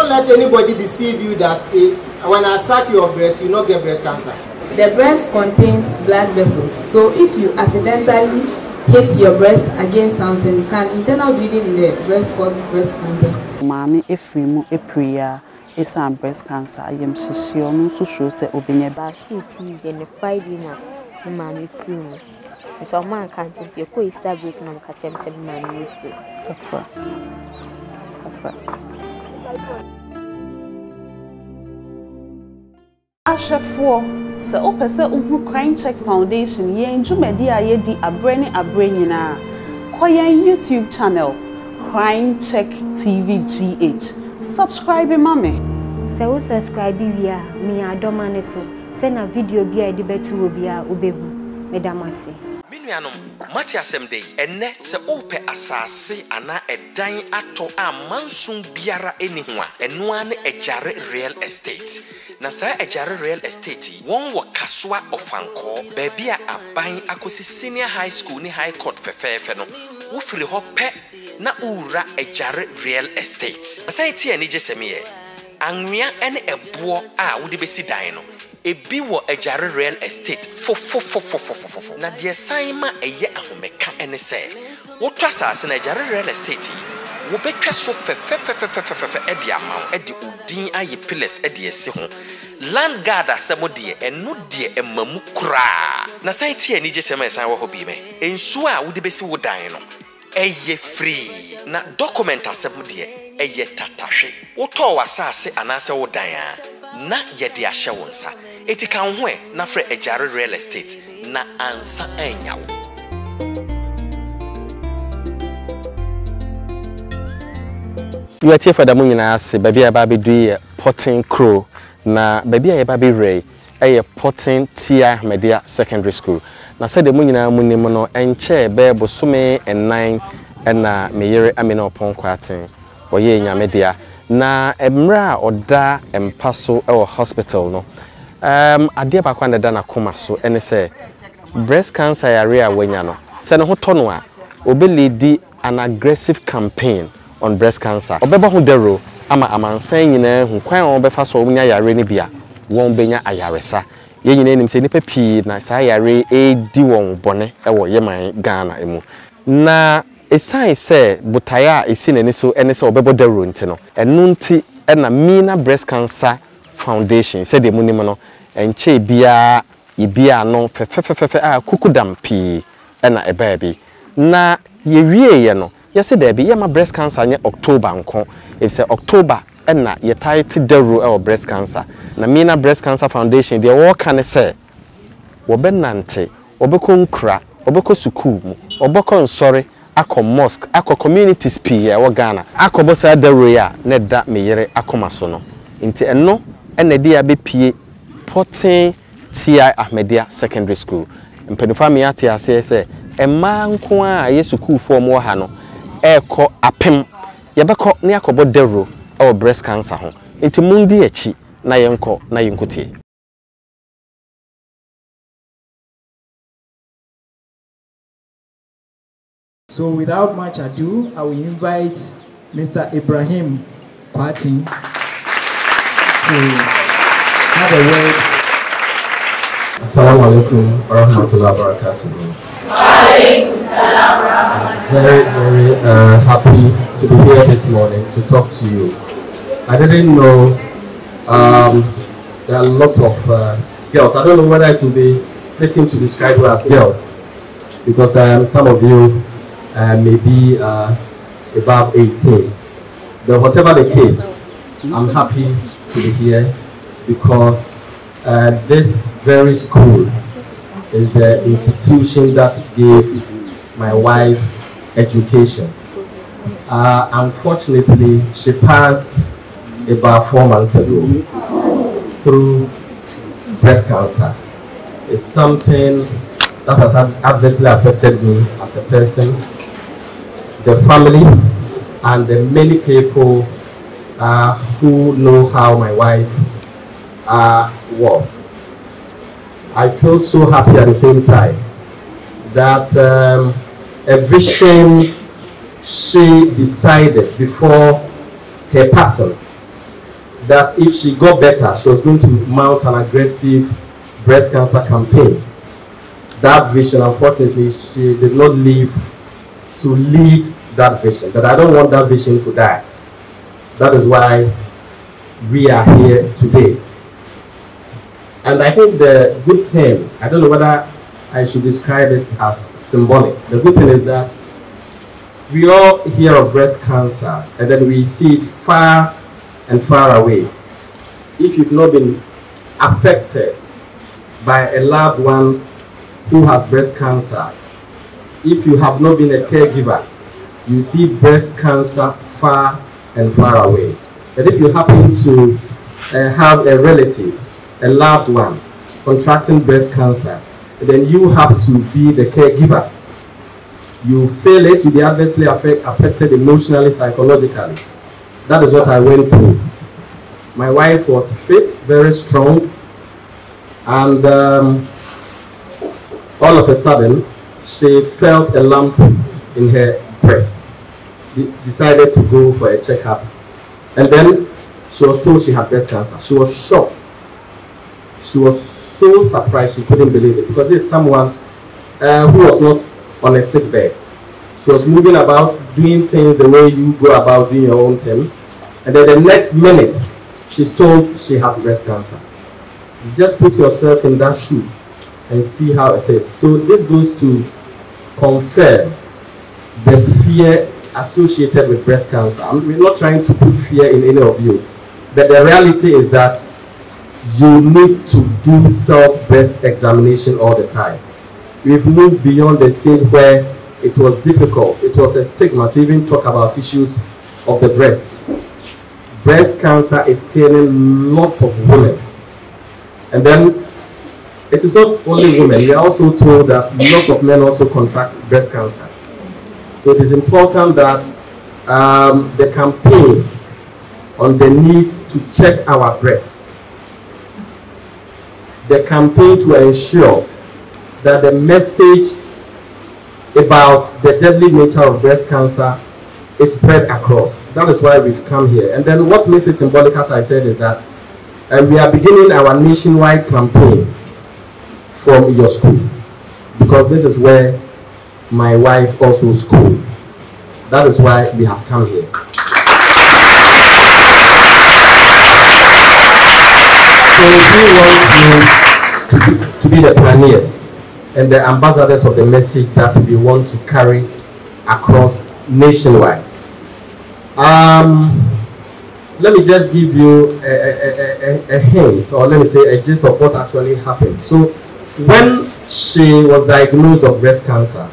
don't let anybody deceive you that when I suck your breast, you not get breast cancer. The breast contains blood vessels, so if you accidentally hit your breast against something, can internal bleeding in the breast cause breast cancer? Mommy, if we move a prayer, it's a breast cancer. I am sure no so sure say obey by school Tuesday and Friday now. Mommy free. It's a man can't you go start breaking on catch him some mommy free. Ashafo se opese uhu Crime Check Foundation yen dwumadi a yedi abrene nyina koyen YouTube channel Crime Check TV GH subscribe mame se wo subscribe bia me adoma ne so se na video bia de betu obi a obehu medamase Minuanom mati asem dey enne se ope asase ana edan ato a mansun biara eni ho a eno ane ejare real estate na sa ejare real estate won wo kasoa ofanko baby a aban akosi senior high school ni high court fefefe no wo firi ho pe na ura ejare real estate sai tie ani jesemiye anwea ene ebo a wo de besi dan no ebi wo ejare real estate fo na de san ma eye ahomeka ene se wo to asase na ejare real estate wo betwa so fe edi amaw edi odin aye pillars edi esi ho land guard asemo de eno de emamu kura na san tie ani jesema san wo ho bi me ensu a wo de besi wo dan no eye free na document asemo de eye tatahwe wo to wasase anase wo dan a na yede ahye wonsa eti kan ho na frɛ ejare real estate na ansa anyawo you are here for the moon na ase baby a ba be do Potting Crow na baby a ba be ray e Potting Tia Media Secondary School na say the moon na munim no enche be bosome enan na meyere amena opon kwaten oye nya media na emra oda empaso e hospital no ade ba kwa ndada na koma so ene se breast cancer area wanya no se ne ho tono a obeledi an aggressive campaign on breast cancer obeba ho dero ama amansan nyina hu kwan obefa so omunya yare ne bia won benya ayaresa ye nyina nim se nipa pii na sa yare di won bone e wo yeman Ghana emu na esan se butaya esi nani so ene se obebo dero nti no enu nti na Mina Breast Cancer Foundation said the money no enche bia ibia no fe a kukudam pi na e baby na ye wie ye no ye se there be ye ma breast cancer nye October nko if say October na ye title dero e breast cancer na Mina Breast Cancer Foundation they work kan say wo benante obeko nkra obeko school mu obeko nsore akọ mosque akọ communities pi e wo Ghana akọ bosa dero ya na da meyere akoma so no nti eno ene dia be pie Potting Tia Media Secondary School mpenfa me ate ase se emma nko a yesu school form wo ha no eko apem ye beko ne akobo dero e breast cancer ho nti mundi achi na yenko na yenkotie. So without much ado, I will invite Mr. Ibrahim Kwatin to have a word. Assalamu alaikum warahmatullahi wabarakatuh. Very, very happy to be here this morning to talk to you. I didn't know there are a lot of girls. I don't know whether it will be fitting to describe you as girls because some of you may be above 18. But whatever the case, I'm happy to be here because this very school is the institution that gave my wife education. Unfortunately, she passed about 4 months ago through breast cancer. It's something that has adversely affected me as a person, the family, and the many people who know how my wife was. I feel so happy at the same time that a vision she decided before her passing that if she got better, she was going to mount an aggressive breast cancer campaign. That vision, unfortunately, she did not live to lead that vision. But I don't want that vision to die. That is why we are here today. And I think the good thing, I don't know whether I should describe it as symbolic. The good thing is that we all hear of breast cancer and then we see it far and far away. If you've not been affected by a loved one who has breast cancer, if you have not been a caregiver, you see breast cancer far and far away. But if you happen to have a relative, a loved one contracting breast cancer, then you have to be the caregiver. You feel it, you'll be adversely affected emotionally, psychologically. That is what I went through. My wife was fit, very strong, and all of a sudden, she felt a lump in her breast. Decided to go for a checkup, and then she was told she had breast cancer. She was shocked. She was so surprised she couldn't believe it, because this is someone who was not on a sick bed. She was moving about, doing things the way you go about doing your own thing, and then the next minute she's told she has breast cancer. Just put yourself in that shoe and see how it is. So this goes to confirm the fear associated with breast cancer. We're not trying to put fear in any of you, but the reality is that you need to do self-breast examination all the time. We've moved beyond the stage where it was difficult, it was a stigma to even talk about issues of the breast. Breast cancer is killing lots of women. And then it is not only women, we are also told that lots of men also contract breast cancer. So it is important that the campaign on the need to check our breasts, the campaign to ensure that the message about the deadly nature of breast cancer is spread across. That is why we've come here. And then what makes it symbolic, as I said, is that we are beginning our nationwide campaign from your school, because this is where my wife also schooled. That is why we have come here. So we want you to be the pioneers and the ambassadors of the message that we want to carry across nationwide. Let me just give you a hint, or let me say a gist of what actually happened. So when she was diagnosed of breast cancer,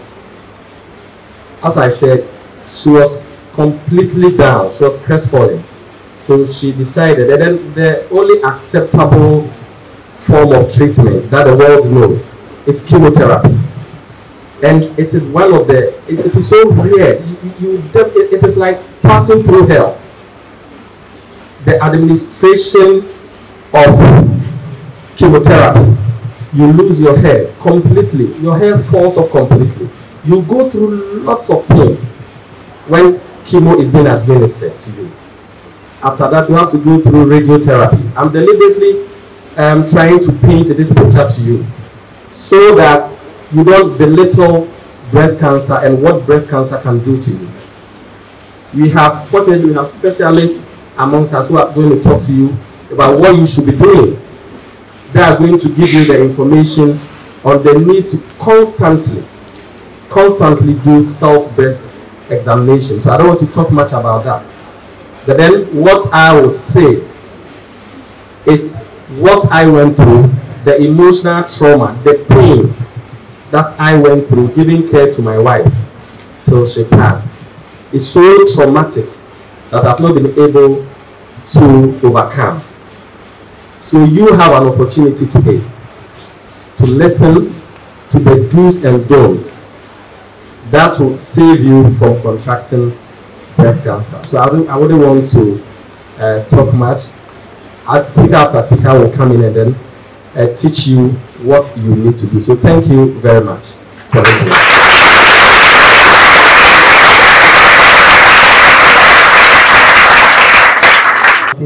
as I said, she was completely down. She was crestfallen. So she decided that then the only acceptable form of treatment that the world knows is chemotherapy. And it is one of the, it is so rare. It is like passing through hell. The administration of chemotherapy, you lose your hair completely. Your hair falls off completely. You go through lots of pain when chemo is being administered to you. After that, you have to go through radiotherapy. I'm deliberately trying to paint this picture to you so that you don't belittle breast cancer and what breast cancer can do to you. Fortunately, we have specialists amongst us who are going to talk to you about what you should be doing. They are going to give you the information on the need to constantly do self-breast examination. So I don't want to talk much about that. But then what I would say is what I went through, the emotional trauma, the pain that I went through giving care to my wife till she passed is so traumatic that I've not been able to overcome. So you have an opportunity today to listen to the do's and don'ts that will save you from contracting breast cancer. So I wouldn't want to talk much. Speaker after speaker will come in and then teach you what you need to do. So thank you very much for listening.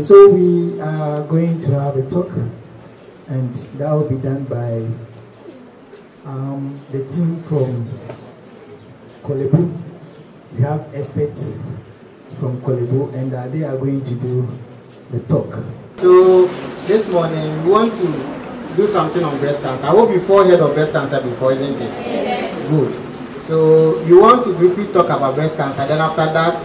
So we are going to have a talk, and that will be done by the team from Kolebu. We have experts from Kolebu, and they are going to do the talk. So this morning we want to do something on breast cancer. I hope you've all heard of breast cancer before, isn't it? Yes. Good. So you want to briefly talk about breast cancer. Then after that,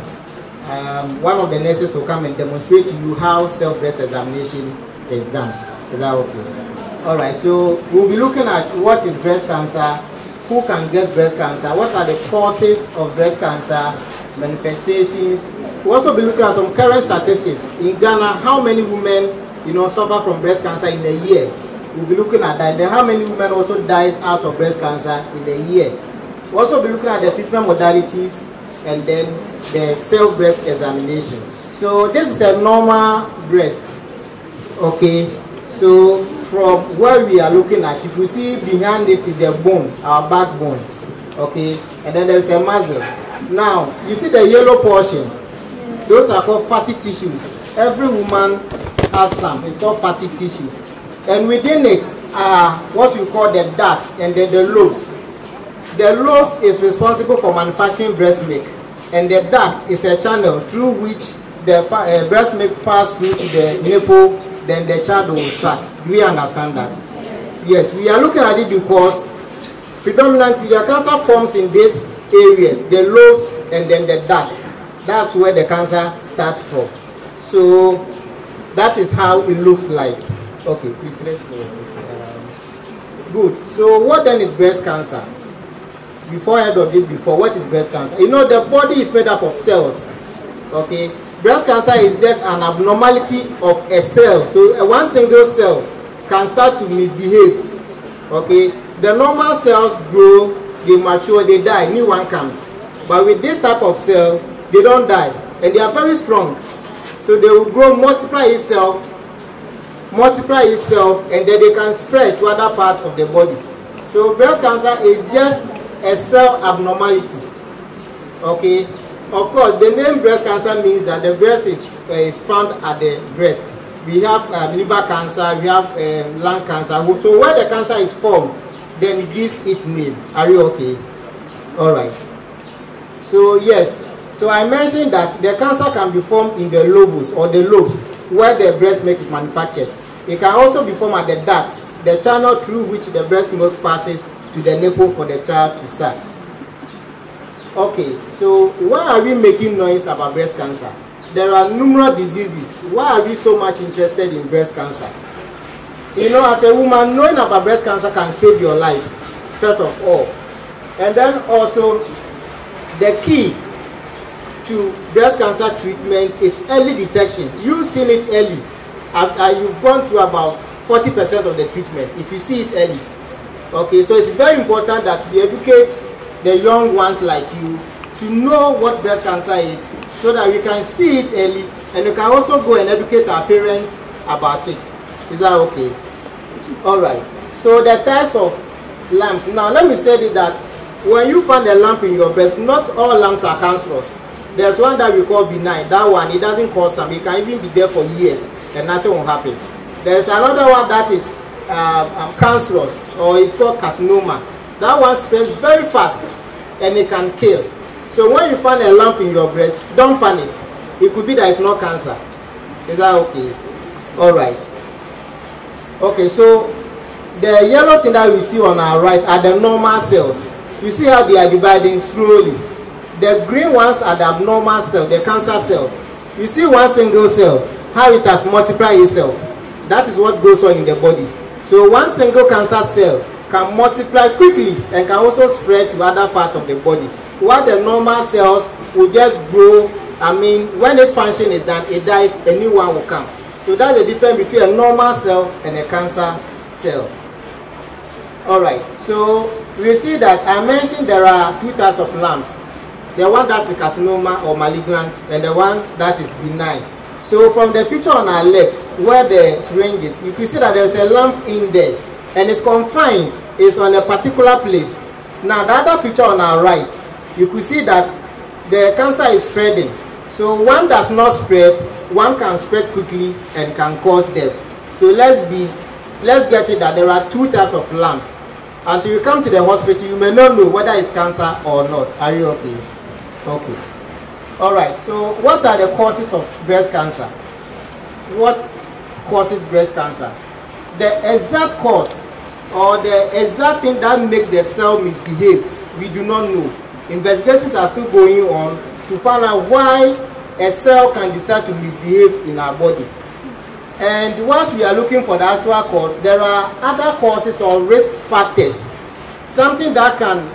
one of the nurses will come and demonstrate to you how self-breast examination is done. Is that okay? All right. So we'll be looking at what is breast cancer, who can get breast cancer, what are the causes of breast cancer, manifestations. We'll also be looking at some current statistics. In Ghana, how many women, suffer from breast cancer in a year? We'll be looking at that. And then how many women also dies out of breast cancer in a year? We'll also be looking at the treatment modalities and then the self-breast examination. So this is a normal breast. Okay. So from where we are looking at, you can see behind it is the bone, our backbone. Okay. And then there's a muscle. Now, you see the yellow portion. Those are called fatty tissues. Every woman has some. It's called fatty tissues. And within it are what we call the ducts and then the lobes. The lobes is responsible for manufacturing breast milk. And the duct is a channel through which the breast milk passes through to the nipple, then the child will suck. Do we understand that? Yes, we are looking at it because predominantly the cancer forms in these areas, the lobes and then the ducts. That's where the cancer starts from. So that is how it looks like. Okay, please let's go. Good. So what then is breast cancer? Before I heard of it before, what is breast cancer? The body is made up of cells. Okay. Breast cancer is just an abnormality of a cell. So one single cell can start to misbehave. Okay. The normal cells grow, they mature, they die, new one comes. But with this type of cell, they don't die, and they are very strong. So they will grow, multiply itself, and then they can spread to other parts of the body. So breast cancer is just a cell abnormality. Okay. Of course, the name breast cancer means that the breast is found at the breast. We have liver cancer, we have lung cancer. So where the cancer is formed, then it gives its name. Are you okay? All right. So yes. So I mentioned that the cancer can be formed in the lobes or the lobes where the breast milk is manufactured. It can also be formed at the ducts, the channel through which the breast milk passes to the nipple for the child to suck. Okay, so why are we making noise about breast cancer? There are numerous diseases. Why are we so much interested in breast cancer? As a woman, knowing about breast cancer can save your life, first of all. And then also, the key to breast cancer treatment is early detection. You've seen it early. You've gone through about 40% of the treatment if you see it early. Okay, so it's very important that we educate the young ones like you to know what breast cancer is so that we can see it early, and we can also go and educate our parents about it. Is that okay? All right. So the types of lumps. Now let me say this, that when you find a lump in your breast, not all lumps are cancerous. There's one that we call benign. That one, it doesn't cause some. It can even be there for years and nothing will happen. There's another one that is cancerous, or it's called carcinoma. That one spreads very fast and it can kill. So when you find a lump in your breast, don't panic. It could be that it's not cancer. Is that okay? All right. Okay, so the yellow thing that we see on our right are the normal cells. You see how they are dividing slowly. The green ones are the abnormal cells, the cancer cells. You see one single cell, how it has multiplied itself. That is what goes on in the body. So one single cancer cell can multiply quickly and can also spread to other parts of the body. While the normal cells will just grow, when its function is done, it dies, a new one will come. So that's the difference between a normal cell and a cancer cell. Alright, so we see that I mentioned there are two types of lumps. The one that is carcinoma or malignant, and the one that is benign. So from the picture on our left, where the syringe is, you can see that there's a lump in there, and it's confined, it's on a particular place. Now the other picture on our right, you can see that the cancer is spreading. So one does not spread, one can spread quickly and can cause death. So let's get it that there are two types of lumps. Until you come to the hospital, you may not know whether it's cancer or not. Are you okay? Okay. All right. So what are the causes of breast cancer? What causes breast cancer? The exact cause or the exact thing that makes the cell misbehave, we do not know. Investigations are still going on to find out why a cell can decide to misbehave in our body. And once we are looking for the actual cause, there are other causes or risk factors, something that can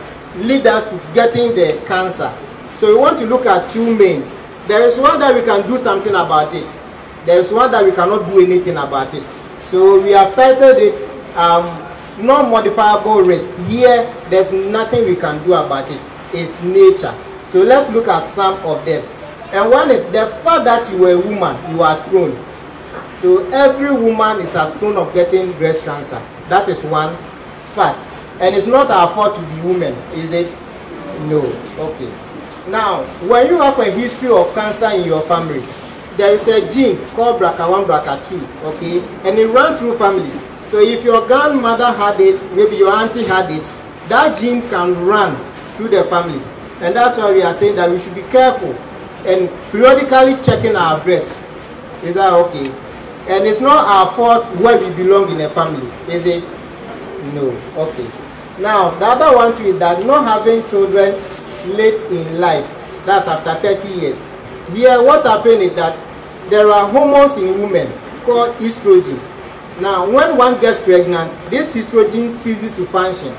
lead us to getting the cancer. So we want to look at two main. There is one that we can do something about it. There is one that we cannot do anything about it. So we have titled it non-modifiable risk. Here, there's nothing we can do about it. It's nature. So let's look at some of them. And one is the fact that you are a woman, you are prone. So every woman is as prone of getting breast cancer. That is one fact. And it's not our fault to be women, is it? No. Okay. Now, when you have a history of cancer in your family, there is a gene called BRCA1, BRCA2, okay? And it runs through family. So if your grandmother had it, maybe your auntie had it, that gene can run through the family. And that's why we are saying that we should be careful and periodically checking our breast. Is that okay? And it's not our fault where we belong in a family, is it? No. Okay. Now, the other one too is that not having children late in life, that's after 30 years. Here, what happens is that there are hormones in women called estrogen. Now, when one gets pregnant, this estrogen ceases to function,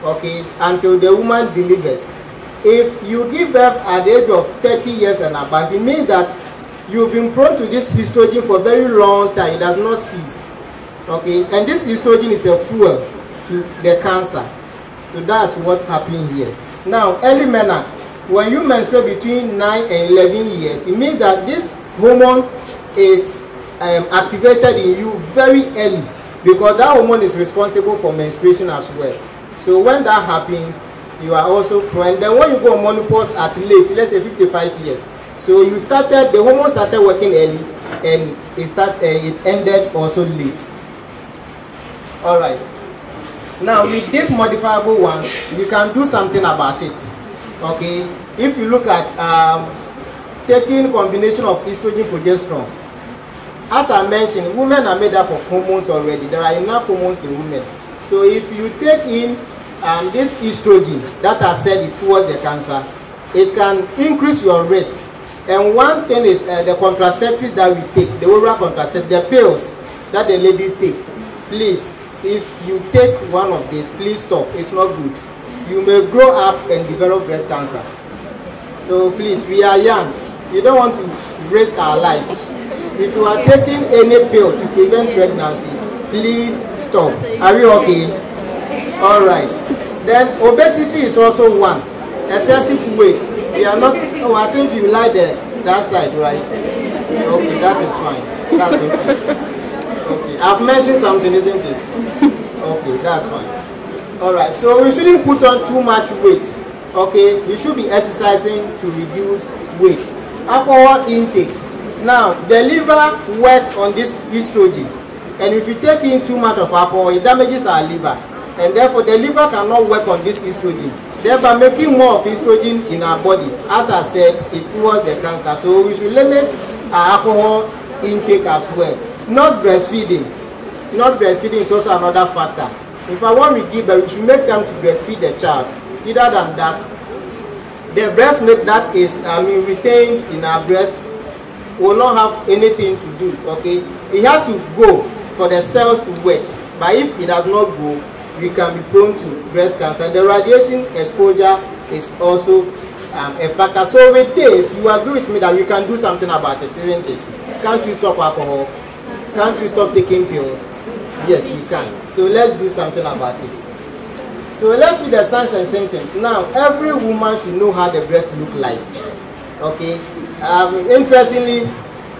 okay, until the woman delivers. If you give birth at the age of 30 years and above, it means that you've been prone to this estrogen for a very long time. It does not cease. Okay, and this estrogen is a fuel to the cancer. So that's what happened here. Now, early menarche, when you menstruate between 9 and 11 years, it means that this hormone is activated in you very early, because that hormone is responsible for menstruation as well. So when that happens, you are also prone. Then when you go on menopause at late, let's say 55 years, so you started, the hormone started working early, and it ended also late. All right. Now with this modifiable one, we can do something about it. Okay. If you look at taking combination of estrogen, progesterone, as I mentioned, women are made up of hormones already. There are enough hormones in women. So if you take in this estrogen that I said it fuels the cancer, it can increase your risk. And one thing is the contraceptives that we take, the oral contraceptives, the pills that the ladies take. Please, if you take one of these, please stop. It's not good. You may grow up and develop breast cancer. So please, we are young. You don't want to risk our life. If you are taking any pill to prevent pregnancy, please stop. Are you okay? All right. Then obesity is also one. Excessive weight. We are not. Oh, I think you like that side, right? Okay, that is fine. That's okay. Okay, I've mentioned something, isn't it? Okay, that's fine. All right. So we shouldn't put on too much weight. Okay, we should be exercising to reduce weight. Alcohol intake. Now, the liver works on this estrogen, and if you take in too much of alcohol, it damages our liver, and therefore the liver cannot work on this estrogen, thereby making more of estrogen in our body. As I said, it fuels the cancer. So we should limit our alcohol intake as well. Not breastfeeding. Not breastfeeding is also another factor. If I want to give birth, we should make time to breastfeed the child. Either than that, the breast milk that is retained in our breast will not have anything to do. Okay, it has to go for the cells to work. But if it does not go, we can be prone to breast cancer. The radiation exposure is also a factor. So with this, you agree with me that we can do something about it, isn't it? Can't you stop alcohol? Can't you stop taking pills? Yes, we can. So let's do something about it. So let's see the signs and symptoms. Now, every woman should know how the breast look like. Okay. Interestingly,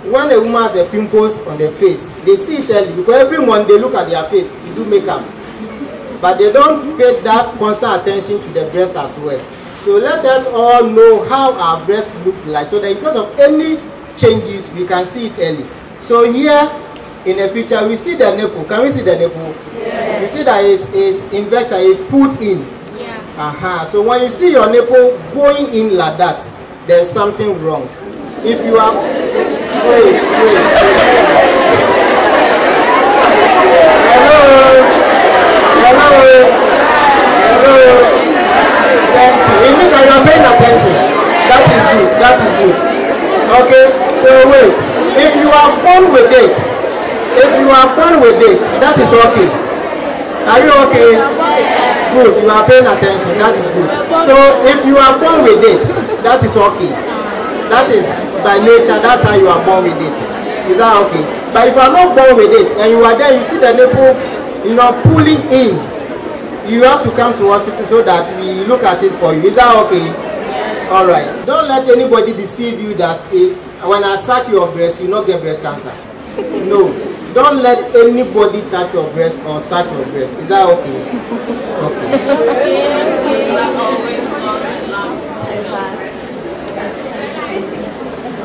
when a woman has a pimples on their face, they see it early, because every morning they look at their face to do makeup, but they don't pay that constant attention to the breast as well. So let us all know how our breast looks like, so that in case of any changes, we can see it early. So here in the picture, we see the nipple. Can we see the nipple? Yes. You see that it's inverted, it's put in. Yeah. So when you see your nipple going in like that, there's something wrong. If you are, wait. Hello. Thank you. It means that you are paying attention. That is good. Okay, so wait. If you are fun with it, that is okay. Are you okay? Good, you are paying attention. That is good. So if you are born with it, that is okay. That is by nature, that's how you are born with it. Is that okay? But if you are not born with it and you are there, you see the nipple, pulling in, you have to come to hospital so that we look at it for you. Is that okay? All right. Don't let anybody deceive you that when I suck your breast, you not get breast cancer. No. Don't let anybody touch your breast or suck your breast. Is that okay? Okay.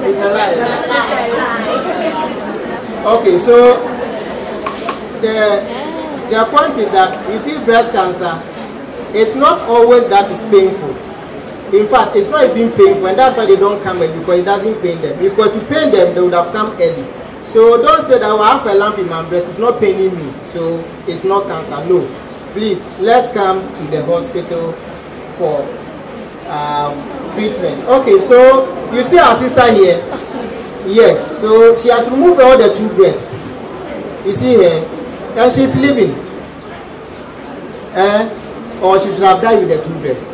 It's a lie. Okay, so the point is that you see breast cancer, it's not always that it's painful. In fact, it's not even painful, and that's why they don't come early, because it doesn't pain them. If it were to pain them, they would have come early. So don't say that I have a lump in my breast, it's not paining me, so it's not cancer. No. Please, let's come to the hospital for treatment. Okay, so you see our sister here? Yes, so she has removed all the 2 breasts. You see here? And she's living. Or she should have died with the 2 breasts.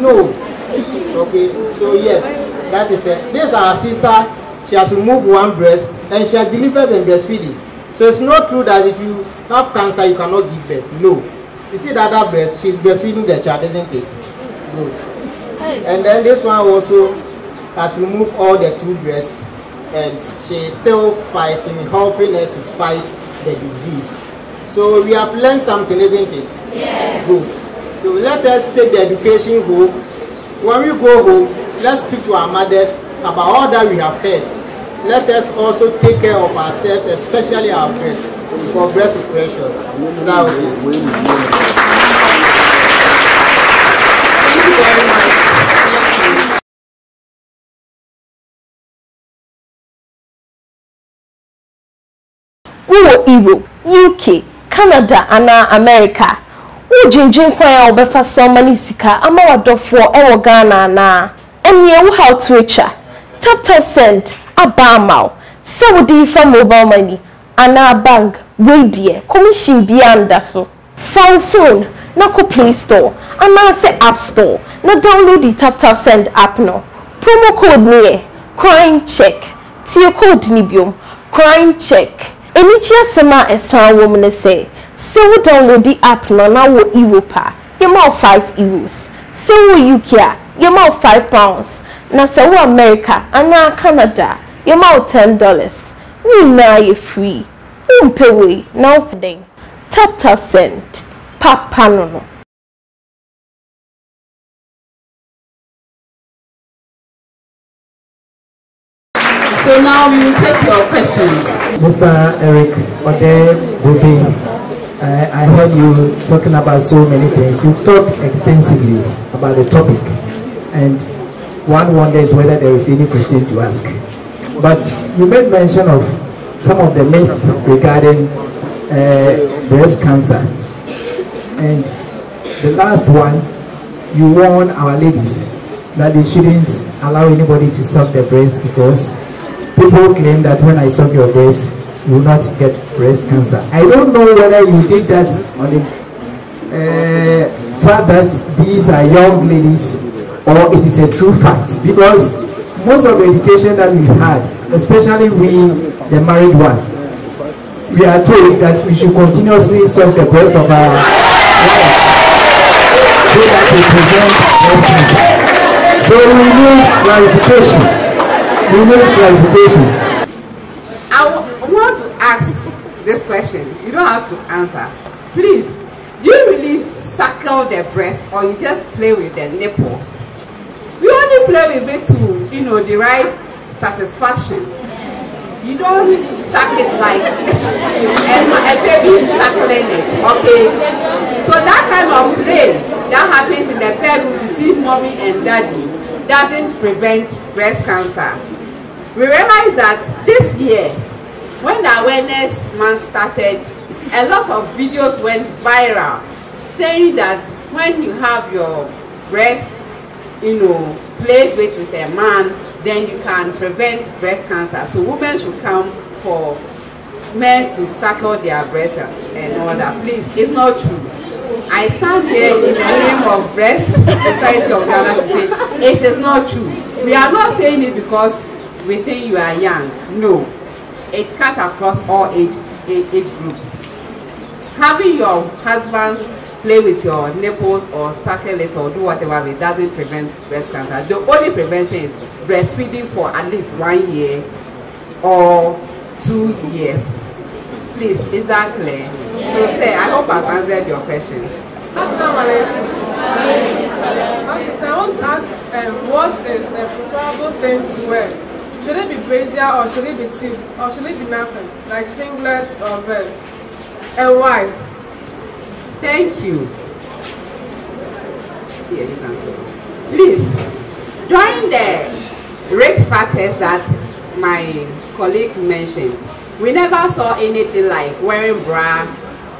No. Okay, so yes, that is it. This is our sister. She has removed 1 breast and she has delivered and breastfeeding. So it's not true that if you have cancer, you cannot give birth. No. You see that other breast, she's breastfeeding the child, isn't it? Good. And then this one also has removed all the 2 breasts and she's still fighting, helping us to fight the disease. So we have learned something, isn't it? Yes. Good. So let us take the education home. When we go home, let's speak to our mothers about all that we have heard. Let us also take care of ourselves, especially our breast, because breast is precious. Is that okay? Thank you very much. Europe, UK, Canada, and America. Ujinjin kwa obefa so many sika ama wadofo ewo Ghana na enye wo how to recha tap send abamao se wodi fa mobile money ana bank we die commission bianda so phone na ko Play Store ana se App Store na download the tap send app no promo code ne coin check tie code ni biom coin check eni chia sema esan wo me say so we download the app now wo Europe, you more €5. So we UK, you more £5. Now so we America and now Canada, you more $10. You now you free. You pay way now for them. Tap send. Papa no. So now we will take your questions. Mr. Eric Ode, I heard you talking about so many things. You've talked extensively about the topic, and one wonders whether there is any question to ask. But you made mention of some of the myths regarding breast cancer, and the last one, you warn our ladies that they shouldn't allow anybody to suck their breast because people claim that when I suck your breast, you will not get breast cancer. I don't know whether you did that on the fact that these are young ladies or it is a true fact, because most of the education that we had, especially we, the married one, we are told that we should continuously suck the breast of our wives so that we prevent breast cancer. So we need clarification. I want to ask this question. You don't have to answer. Please, do you really suckle the breast or you just play with the nipples? only play with it to, you know, derive satisfaction. You don't suck it like a baby suckling it, okay? So that kind of play that happens in the bedroom between mommy and daddy doesn't prevent breast cancer. We realize that this year, when the awareness month started, a lot of videos went viral saying that when you have your breast, you know, played with a man, then you can prevent breast cancer. So women should come for men to suckle their breast and all that. Please, it's not true. I stand here in the name of Breast Society of Ghana to say it is not true. We are not saying it because we think you are young. No, it cuts across all age groups. Having your husband play with your nipples or suckle it or do whatever, it doesn't prevent breast cancer. The only prevention is breastfeeding for at least 1 year or 2 years. Please, is that clear? So say, I hope I've answered your question. Okay, so I want to ask, what is a preferable thing to wear? Should it be brazier or should it be tubes or should it be nothing, like singlets or vests? And why? Thank you. Here, you can see. Please, during the risk factors that my colleague mentioned, we never saw anything like wearing bra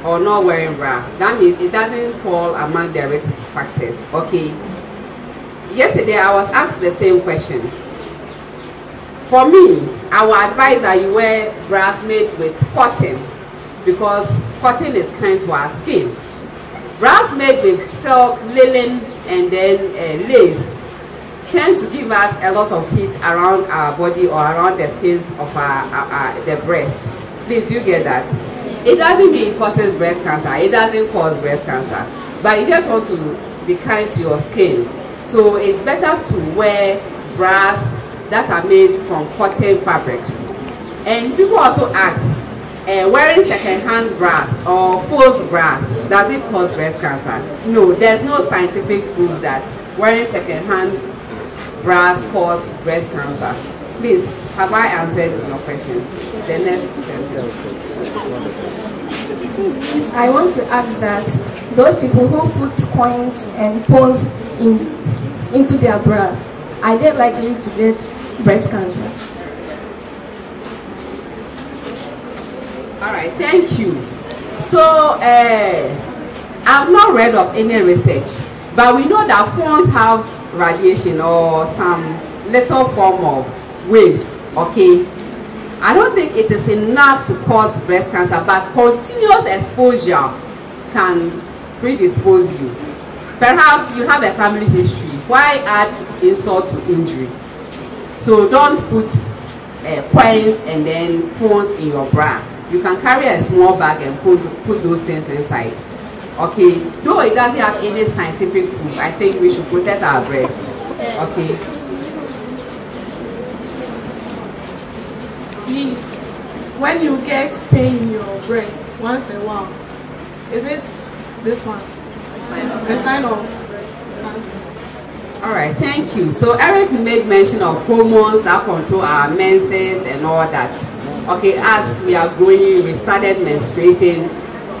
or not wearing bra. That means it doesn't fall among the risk factors. Okay. Yesterday I was asked the same question. For me, I would advise that you wear bras made with cotton because cotton is kind to our skin. Bras made with silk, linen, and then lace tend to give us a lot of heat around our body or around the skins of the breast. Please, you get that? It doesn't mean it causes breast cancer. It doesn't cause breast cancer. But you just want to be kind to your skin. So it's better to wear bras that are made from cotton fabrics. And people also ask, wearing second-hand bras or false bras, does it cause breast cancer? No, there's no scientific proof that wearing second-hand bras cause breast cancer. Please, have I answered your questions? The next question. Yes, I want to ask that those people who put coins and phones into their bras, are they likely to get breast cancer? All right, thank you. So, I've not read of any research, but we know that phones have radiation or some little form of waves, okay? I don't think it is enough to cause breast cancer, but continuous exposure can predispose you. Perhaps you have a family history. Why add insult to injury? So don't put coins and then phones in your bra. You can carry a small bag and put those things inside. Okay, though it doesn't have any scientific proof, I think we should protect our breast. Okay. Please, when you get pain in your breast once in a while, is it this one? The sign of cancer? All right, thank you. So Eric made mention of hormones that control our menses and all that. Okay, as we are growing, we started menstruating.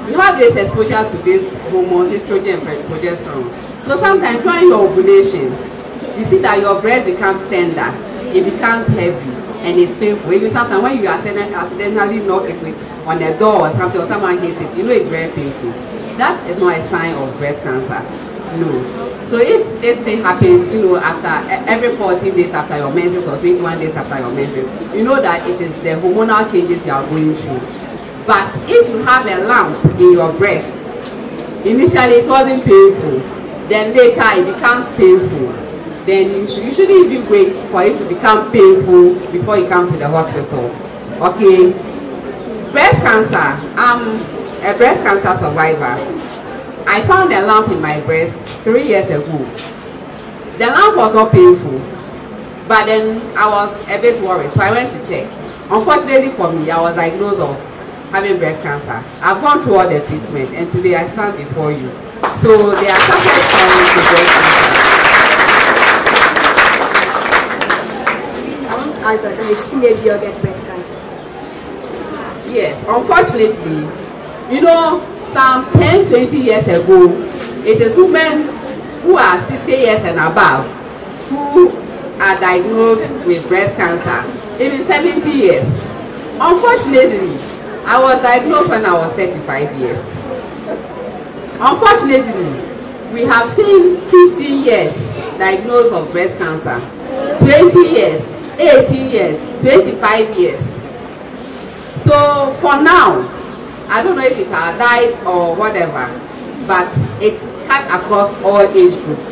You have this exposure to these hormones, estrogen and progesterone. So sometimes during your ovulation, you see that your breast becomes tender, it becomes heavy, and it's painful. Even sometimes when you accidentally knock it on a door or something, or someone hits it, you know it's very painful. That is not a sign of breast cancer. No. So if this thing happens, you know, after every 14 days after your menses or 21 days after your menses, you know that it is the hormonal changes you are going through. But if you have a lump in your breast, initially it wasn't painful, then later it becomes painful. Then you should usually wait for it to become painful before you come to the hospital. Okay? Breast cancer. I'm a breast cancer survivor. I found a lump in my breast 3 years ago. The lump was not painful, but then I was a bit worried, so I went to check. Unfortunately for me, I was diagnosed of having breast cancer. I've gone through all the treatment, and today I stand before you. So there are success stories to breast cancer. fact that a teenage girl gets breast cancer? Yes, unfortunately, you know, some 10, 20 years ago, it is women who are 60 years and above who are diagnosed with breast cancer, even 70 years. Unfortunately, I was diagnosed when I was 35 years. Unfortunately, we have seen 15 years diagnosed of breast cancer, 20 years, 18 years, 25 years. So for now, I don't know if it's our diet or whatever, but it cuts across all age groups.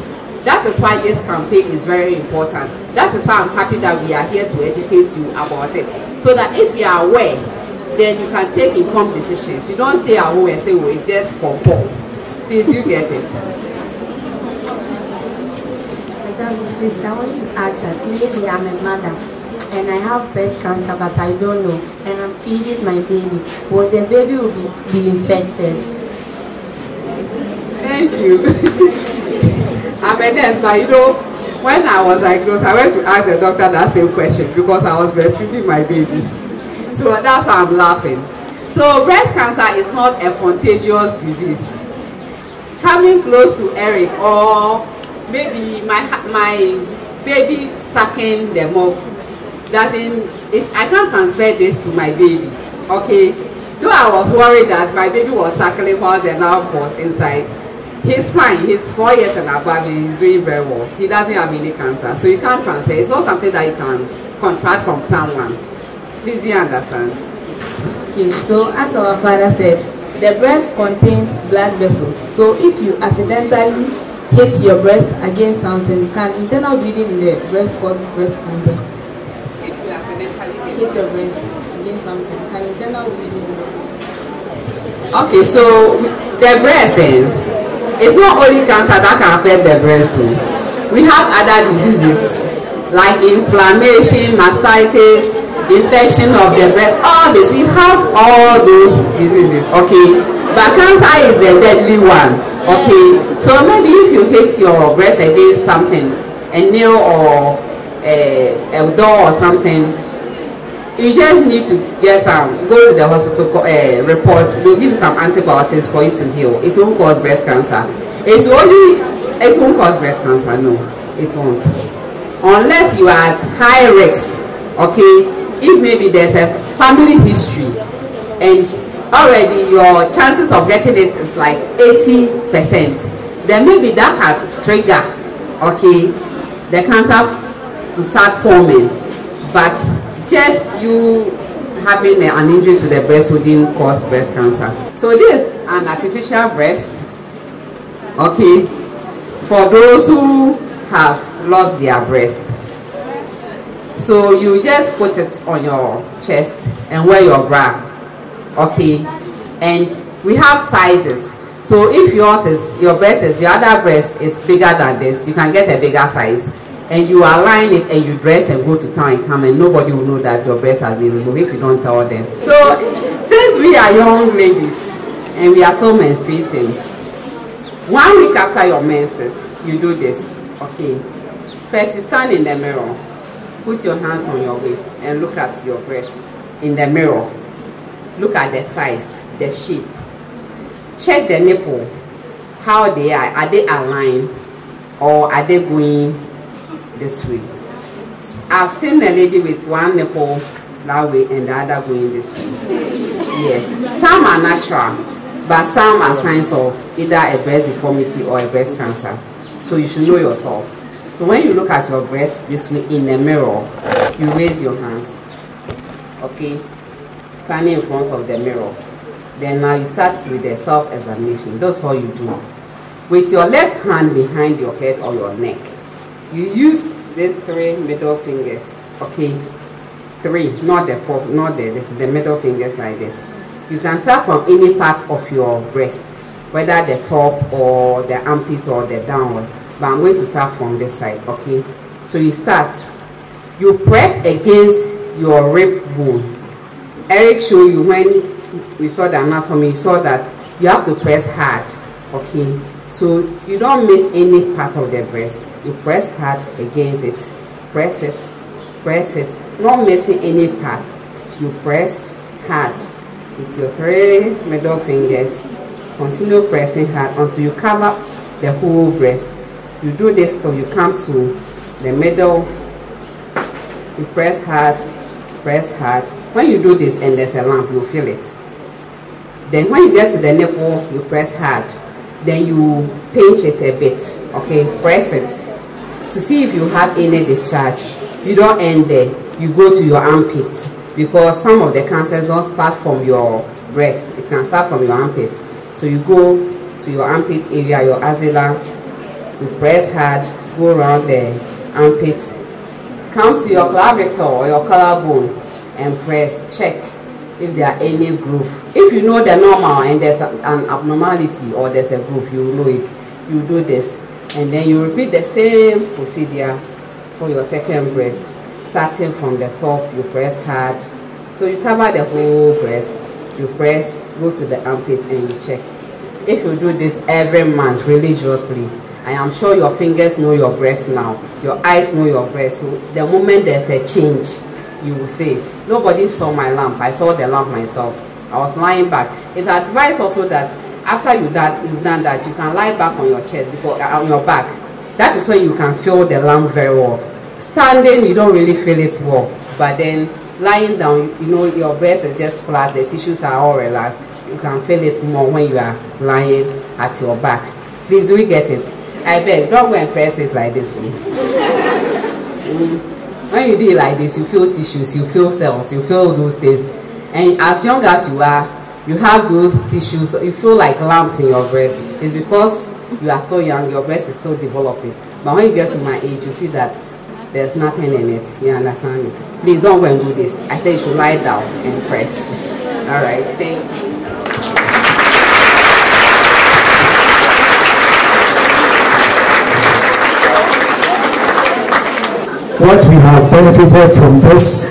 That is why this campaign is very important. That is why I'm happy that we are here to educate you about it. So that if you are aware, then you can take informed decisions. You don't stay at home and say, well, it's just for poor. Please, you get it. Please, I want to add that maybe I'm a mother and I have breast cancer, but I don't know, and I'm feeding my baby. Well, the baby will be infected. Thank you. I'm a nurse, but you know, when I was diagnosed, I went to ask the doctor that same question because I was breastfeeding my baby. So that's why I'm laughing. So breast cancer is not a contagious disease. Coming close to Eric, or maybe my baby sucking the milk, I can't transfer this to my baby. Okay, though I was worried that my baby was suckling while the nerve was inside. He's fine, he's 4 years and above, he's doing very well. He doesn't have any cancer, so you can't transfer. It's not something that you can contract from someone. Please, you understand? Okay, so as our father said, the breast contains blood vessels. So if you accidentally hit your breast against something, can internal bleeding in the breast cause breast cancer? If you accidentally hit your breast against something, can internal bleeding in the breast? Okay, so the breast then, it's not only cancer that can affect the breast too. We have other diseases like inflammation, mastitis, infection of the breast, all this. We have all those diseases, okay? But cancer is the deadly one, okay? So maybe if you hit your breast against something, a nail or a door or something, you just need to get go to the hospital, report. They'll give you some antibiotics for it to heal. It won't cause breast cancer. It won't cause breast cancer, no, it won't. Unless you are at high risk, okay? If maybe there's a family history and already your chances of getting it is like 80%, then maybe that can trigger, okay, the cancer to start forming. But just you having an injury to the breast wouldn't cause breast cancer. So this is an artificial breast, okay, for those who have lost their breast. So you just put it on your chest and wear your bra, okay? And we have sizes. So if your other breast is bigger than this, you can get a bigger size. And you align it and you dress and go to town and come, and nobody will know that your breast has been removed if you don't tell them. So since we are young ladies and we are so menstruating, 1 week after your menses, you do this, okay? First, you stand in the mirror. Put your hands on your waist and look at your breast in the mirror. Look at the size, the shape. Check the nipple, how they are. Are they aligned or are they going this way? I've seen a lady with one nipple that way and the other going this way. Yes, some are natural, but some are signs of either a breast deformity or a breast cancer. So you should know yourself. So when you look at your breast this way in the mirror, you raise your hands, okay, standing in front of the mirror. Then now you start with the self-examination. That's all you do. With your left hand behind your head or your neck, you use these 3 middle fingers, okay, 3, not the 4, not the middle fingers like this. You can start from any part of your breast, whether the top or the armpit or the downward. But I'm going to start from this side, okay? So you start. You press against your rib bone. Eric showed you when we saw the anatomy, you saw that you have to press hard, okay? So you don't miss any part of the breast. You press hard against it. Press it, press it, not missing any part. You press hard with your 3 middle fingers. Continue pressing hard until you cover the whole breast. You do this till you come to the middle. You press hard, press hard. When you do this and there's a lump, you feel it. Then when you get to the nipple, you press hard. Then you pinch it a bit, okay? Press it to see if you have any discharge. You don't end there. You go to your armpit, because some of the cancers don't start from your breast. It can start from your armpit. So you go to your armpit area, your axilla. You press hard, go around the armpit. Come to your clavicle or your collarbone and press. Check if there are any groove. If you know the normal and there's an abnormality or there's a groove, you know it. You do this, and then you repeat the same procedure for your second breast. Starting from the top, you press hard. So you cover the whole breast. You press, go to the armpit and you check. If you do this every month religiously, I am sure your fingers know your breast now. Your eyes know your breast. So the moment there's a change, you will see it. Nobody saw my lump. I saw the lump myself. I was lying back. It's advised also that after you've done that, you can lie back on your chest, because on your back. That is when you can feel the lump very well. Standing, you don't really feel it well. But then lying down, you know your breast is just flat. The tissues are all relaxed. You can feel it more when you are lying at your back. Please, do we get it? I beg, don't go and press it like this. When you do it like this, you feel tissues, you feel cells, you feel those things. And as young as you are, you have those tissues, you feel like lumps in your breast. It's because you are still young, your breast is still developing. But when you get to my age, you see that there's nothing in it. You understand me? Please don't go and do this. I say you should lie down and press. All right, thank you. What we have benefited from this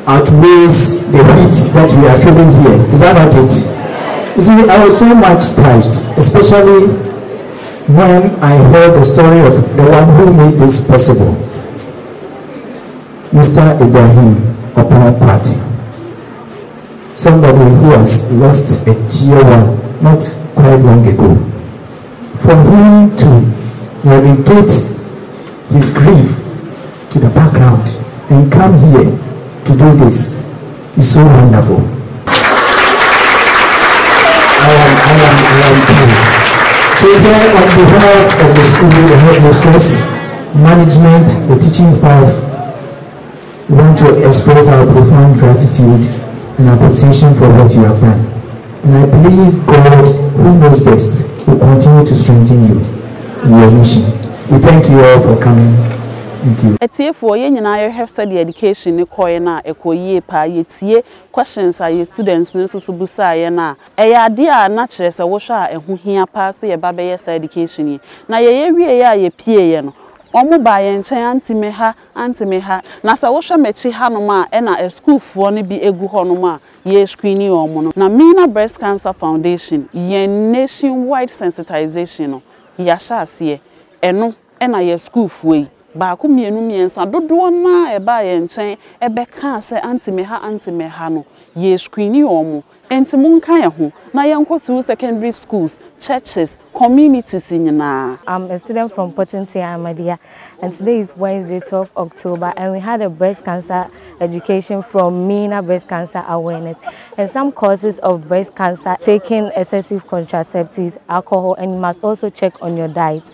outweighs the heat that we are feeling here. Is that not it? You see, I was so much touched, especially when I heard the story of the one who made this possible, Mr. Ibrahim Opera Party. Somebody who has lost a dear one not quite long ago. For him to navigate his grief to the background and come here to do this is so wonderful. I am proud. So sir, on behalf of the school, the headmistress, management, the teaching staff, we want to express our profound gratitude and appreciation for what you have done. And I believe God, who knows best, will continue to strengthen you in your mission. We thank you all for coming. Thank you. Etie for ye nyina have study education ne koye na ekoyie pa yetie questions are your students ne so busa ye na ade a na kire se wo hwa a ehu hia pa se ye ba be yes education yi na ye wie ye a ye pie ye no omo ba ye nchen antime ha na se wo hwa mechi ha no ma e na a school fo ne bi egu ho no ma ye screening omo no na Mina Breast Cancer Foundation ye nationwide sensitization no ya sha ase eno e na ye school fo yi ba ku mienu miensa dodo na e ba ye nchen e be ka se antime ha no ye screening omo enti mun kan ye ho na ye nko through secondary schools, churches, communities nyina. I'm a student from Potentia Amadia, and today is Wednesday 12th October, and we had a breast cancer education from Mina Breast Cancer Awareness and some causes of breast cancer: taking excessive contraceptives, alcohol, and you must also check on your diet.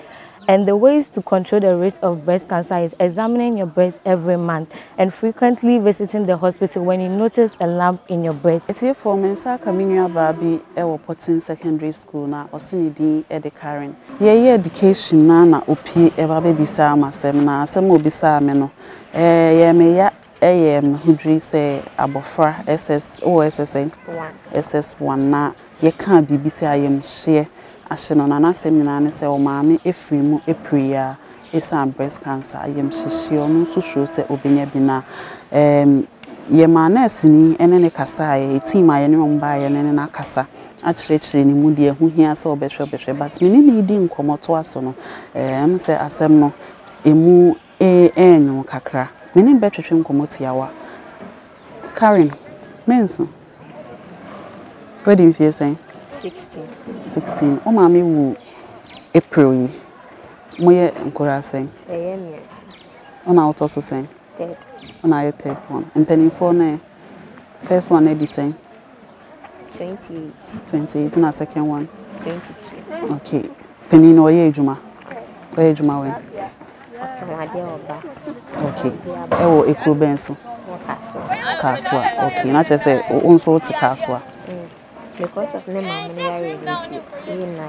And the ways to control the risk of breast cancer is examining your breast every month and frequently visiting the hospital when you notice a lump in your breast. It's here for Mensa Kaminia Babi Ewo Potin Secondary School na Osinidi Ede Karen. Ye education na opi eba bisa amasem na asem obisa me no. Ye me ya hudri se abofra SSN 1 SS1 na ye kan bibisa ayem hye asheno na nasem nyina ne se o maame efrimu epriya esa breast cancer ayem hye onu so show se obenya bi na ye ma nurse ni ene ne kasa ye team aye ne mba ye ne na kasa achirechire ni mu de hu hia se obehwe but me ni di nkomoto aso no em se asem no emu enyo kakra Meaning better trim comotiawa. Karen, Menso. What do you feel saying? 16. 16. Oh, mammy, woo April. Moye Nkora saying. Yes. On out also saying. Third. On our third one. And penny for ne. First one, Eddie saying. 28. 28. And our second one. 22. Okay. Penny no ye juma. Where juma when? Okay. Ewo ekuru benso. Kaswa. Okay. Not just say unso to Kaswa. Because of the mama reality, in I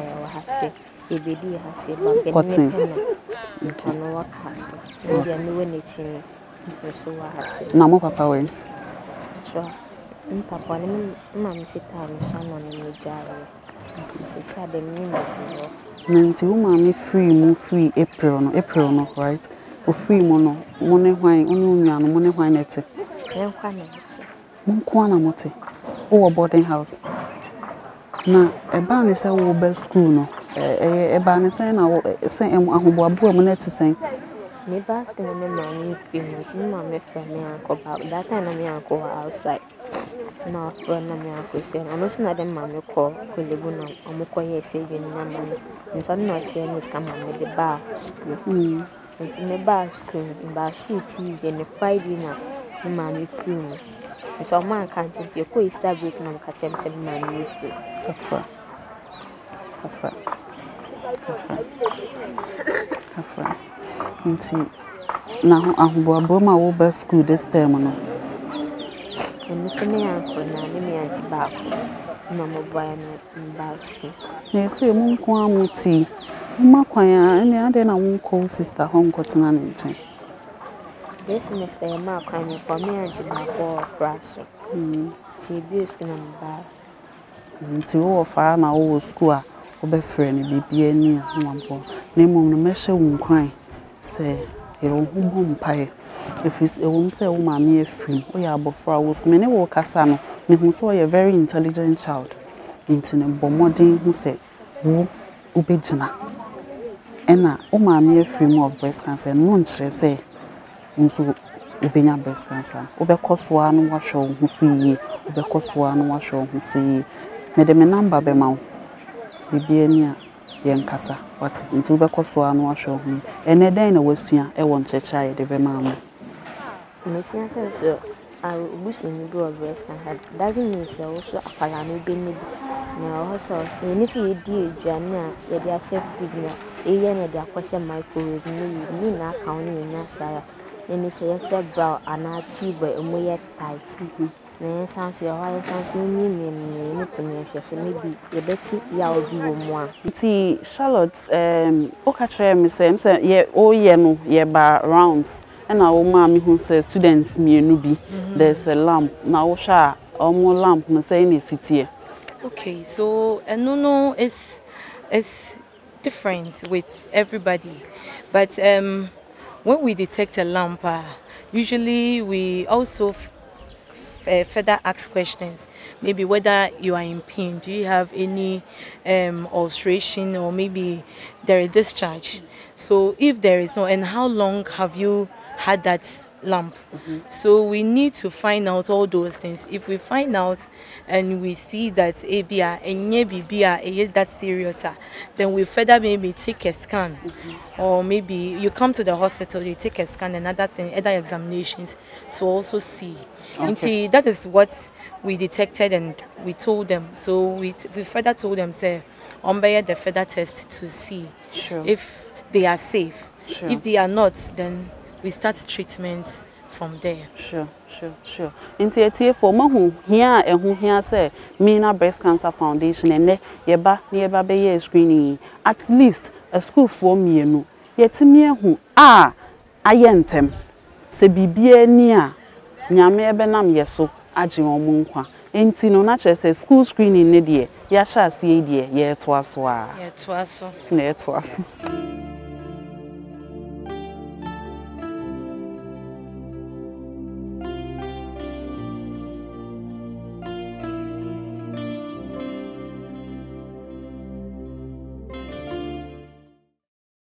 say, ABD has said, but Potting. Okay. No castle. Maybe I knew when it's in. So I said, Namo papa when? Sure. Papa, Mamma sit down, son on the jar. It's sad and mean. Nanti umami free April no right? O free mono money wine only no money wine nete. Monkwana mote. O boarding house. Na eba ne se wo be school no. Eba ne se na se ahoboabo am na ti sen. Me ba school na me mama friend me uncle ba that time na me uncle outside. Na friend na me uncle say no so na dem mama call lebu na omukọ ye say you na mama. Nso na say me scam me the bar school. Nti me ba school Tuesday and Friday na me mama free me. Nti o man kan nti ko Easter break na ka chem say me mama free. Afra. Nti na ahoboabo ma wo ba school this term no. And so me uncle na me auntie back. No mo boy na school. Na say mo nko amuti. Mma kwan a ene ade na wo nko sister ho nkotena ne nchen. This semester ya ma kwan me for me auntie back or class. Ti bi school na ba. Nti wo fa na wo school a wo be frɛ ne bibia ni a nwampo. Na mom no mehye wo nkwan se ero hu bom pae. If wo mse wo ma me afrim wo ya abofra wo school me ne wo kasa no me hu so you very intelligent child. Nti ne bomodin hu se wo ubegina. Ena wo ma me afrim of breast cancer no nkyere se nso ubenya breast cancer. Wo be kosoa no wa hwe wo hu so yi, wo be kosoa no wa hwe wo hu so yi. Me de me number be ma wo. Bibia ni a yen kasa what nti wo be kosoa no wa hwe wo hu. Ene den na wasua e won checha ye de be ma mo. Me sense so bushing go of breast cancer doesn't mean so also apala no be ni na also ni see di aduane a ye de asef food na e ye na de akwose microwave ni na account ni nya sara ni say yes brown ana cheap boy mo ye tight na sounds your why sounds ni poni hwese maybe ye beti ya obi wo mo a nti Charlotte o ka kire me say ye o ye no ye ba rounds and our mommy who says students me nubi there's a lamp now wo sha omo lamp no say in city. Okay, so no it's different with everybody, but when we detect a lamp usually we also further ask questions, maybe whether you are in pain, do you have any ulceration, or maybe there is discharge. So if there is no, and how long have you had that lump? So we need to find out all those things. If we find out and we see that ABR and BBR is that serious, then we further maybe take a scan, or maybe you come to the hospital, you take a scan and other examinations to also see. And that is what we detected and we told them. So we further told them, say, the further test to see if they are safe. If they are not, then we start treatment from there. Sure. Inti etie for mahu here ehu here say Mina Breast Cancer Foundation ene yeba be ye screening at least a school for mienu yetimi ehu ayentem se bibia ni a nyame ebenam yeso age omo nkwa enti no na say school screening ne de ya sha ase de ye to aso a ye to aso